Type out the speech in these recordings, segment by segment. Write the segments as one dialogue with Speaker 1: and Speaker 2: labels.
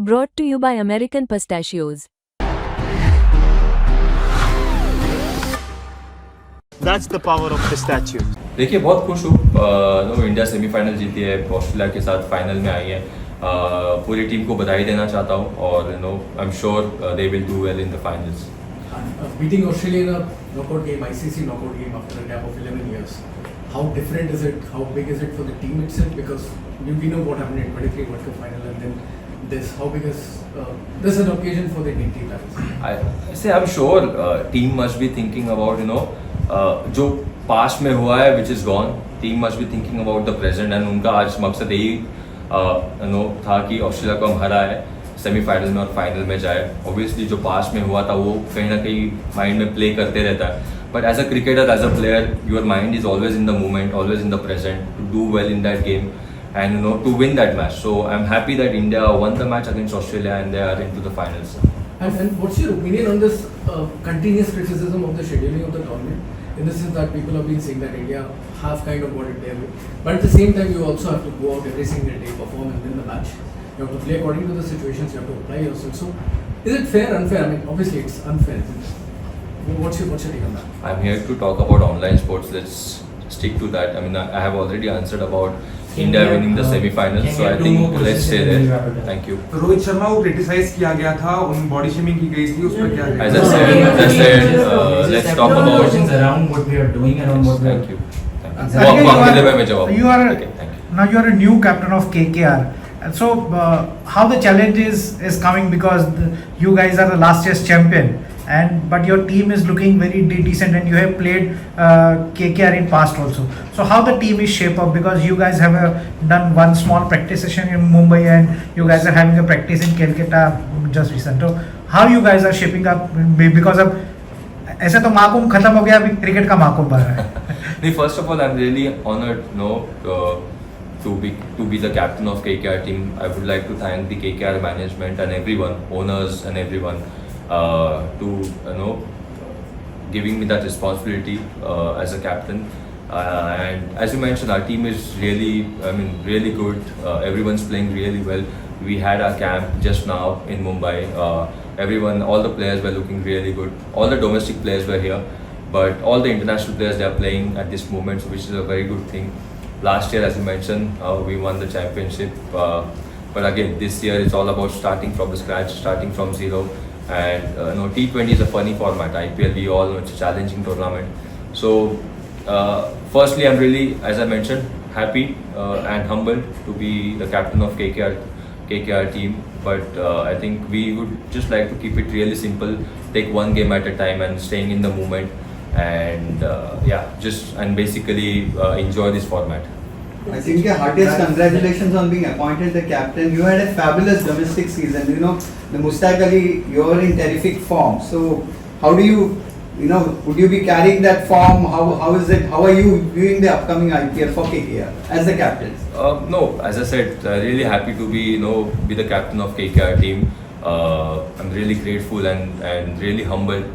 Speaker 1: brought to you by American Pistachios.
Speaker 2: That's the power of pistachios.
Speaker 3: देखिए बहुत खुश हूँ इंडिया सेमीफाइनल जीती है, ऑस्ट्रेलिया के साथ फाइनल में आई है। पूरी टीम को बधाई देना चाहता हूँ और I am sure they will do well in the finals.
Speaker 4: Beating Australia in a knockout game, ICC knockout game after a gap of 11 years. How different is it? How big is it for the team itself? Because we know what happened in 23 World Cup final, and then this. How big is this an occasion for the Indian team?
Speaker 3: I'm sure team must be thinking about जो past में हुआ है which is gone. Team must be thinking about the present and उनका आज मकसद यही था कि ऑस्ट्रेलिया को हम हरा है, सेमीफाइनल में और फाइनल में जाए। ऑब्वियसली जो पास्ट में हुआ था वो कहीं ना कहीं माइंड में प्ले करते रहता है, but as a cricketer, as a player, your mind is always in the moment, always in the present to do well in that game and to win that match. So I'm happy that India won the match against Australia and they are into the finals.
Speaker 4: And what's your opinion on this continuous criticism of the scheduling of the tournament? In the sense that people have been saying that India have kind of got it their way, but at the same time you also have to go out every single day, perform and win the match. You have to play according to the situations, you have to apply yourself. So is it fair, unfair? I mean, obviously it's unfair, isn't it? What's your take on that?
Speaker 3: I'm here to talk about online sports. Let's stick to that. I mean, I have already answered about India winning the semi-finals, so I think let's stay there. Thank you.
Speaker 5: तो रोहित शर्मा को criticise किया गया था, उन body shaming की गई थी, उस पर क्या?
Speaker 3: As I said, let's talk about
Speaker 6: questions around what we are doing and on what we are.
Speaker 3: Thank you.
Speaker 7: You are now you are a new captain of KKR. And so how the challenge is coming, because you guys are the last year's champion, but your team is looking very decent and you have played KKR in past also. So how the team is shaped up, because you guys have done one small practice session in Mumbai and you guys are having a practice in Kolkata just recent. So how you guys are shaping up, because अब ऐसे तो महाकुंभ खत्म हो गया, अभी cricket का महाकुंभ आ रहा है।
Speaker 3: First of all, I'm really honored to be the captain of KKR team. I would like to thank the KKR management and everyone, owners and everyone, to giving me that responsibility as a captain. And as you mentioned, our team is really good. Everyone's playing really well. We had our camp just now in Mumbai. All the players were looking really good. All the domestic players were here, but all the international players, they are playing at this moment, which is a very good thing. Last year, as you mentioned, we won the championship. But again, this year it's all about starting from the scratch, starting from zero. And T20 is a funny format. IPL, we all know it's a challenging tournament. So, firstly, I'm really, as I mentioned, happy and humbled to be the captain of KKR team. But I think we would just like to keep it really simple, take one game at a time and staying in the moment. And basically enjoy this format.
Speaker 8: I think your heartiest congratulations on being appointed the captain. You had a fabulous domestic season. The Mustaq Ali, you're in terrific form. So how do you, would you be carrying that form? How is it? How are you viewing the upcoming IPL for KKR as the captain?
Speaker 3: No, as I said, really happy to be be the captain of KKR team. I'm really grateful and really humbled.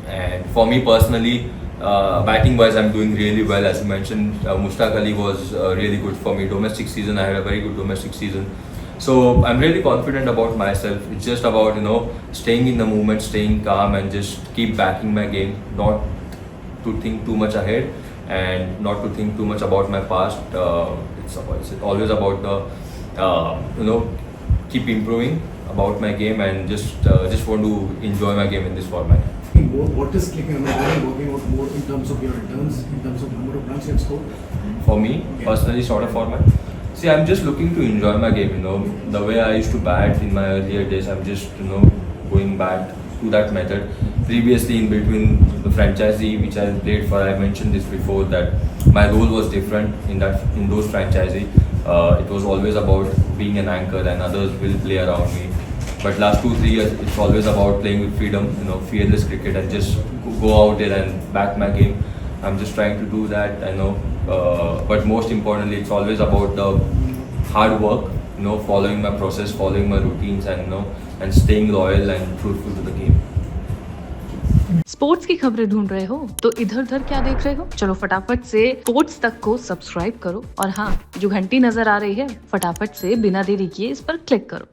Speaker 3: And for me personally, batting wise, I'm doing really well. As you mentioned, Mustaq Ali was really good for me. Domestic season, I had a very good domestic season. So I'm really confident about myself. It's just about staying in the moment, staying calm, and just keep backing my game. Not to think too much ahead, and not to think too much about my past. It's always about the keep improving about my game, and just want to enjoy my game in this format.
Speaker 4: What is clicking? Am I working out more in terms of your returns, in terms of number of runs you have scored?
Speaker 3: For me, personally, shorter format. See, I'm just looking to enjoy my game. The way I used to bat in my earlier days, I'm just going back to that method. Previously, in between the franchisee which I played for, I mentioned this before that my role was different in those franchisee. It was always about being an anchor, and others will play around me. But last 2-3 years, it's always about playing with freedom, fearless cricket, and just go out there and back my game. I'm just trying to do that, I know. But most importantly, it's always about the hard work, following my process, following my routines, and staying loyal and truthful to the game.
Speaker 9: Sports की खबरें ढूंढ रहे हो तो इधर उधर क्या देख रहे हो? चलो फटाफट से स्पोर्ट्स तक को सब्सक्राइब करो, और हाँ, जो घंटी नजर आ रही है, फटाफट से बिना देरी किए इस पर क्लिक करो।